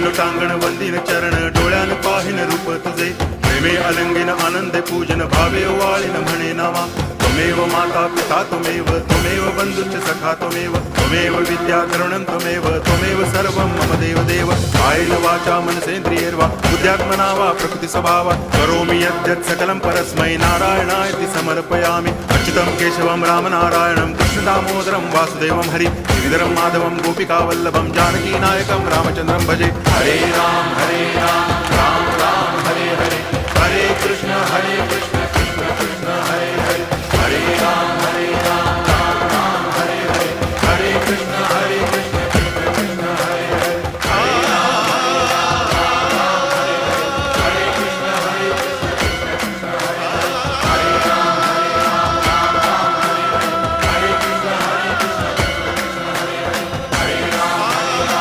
लोटांगण वंदिन चरण डोळ्यान पाहिन रूप तुझे प्रेमे अलंगिन आनंदे पूजन भावे वाळीन म्हणे नामा त्वमेव माता पिता त्वमेव बंधुश्च सखा त्वमेव विद्या करुणं त्वमेव सर्वं मम देव कायेन वाचा मनसेन्द्रियैर्वा बुद्ध्यात्मना वा प्रकृति स्वभावात् करोमि यद्यत् सकलं परस्मै नारायणायति समर्पयामि अच्युतं केशवं रामनारायणं कृष्णदामोदरं वासुदेवं हरि गिरिधरं माधवं गोपिकावल्लभं जानकीनायकं रामचन्द्रं भजे हरे राम राम राम हरे हरे हरे कृष्ण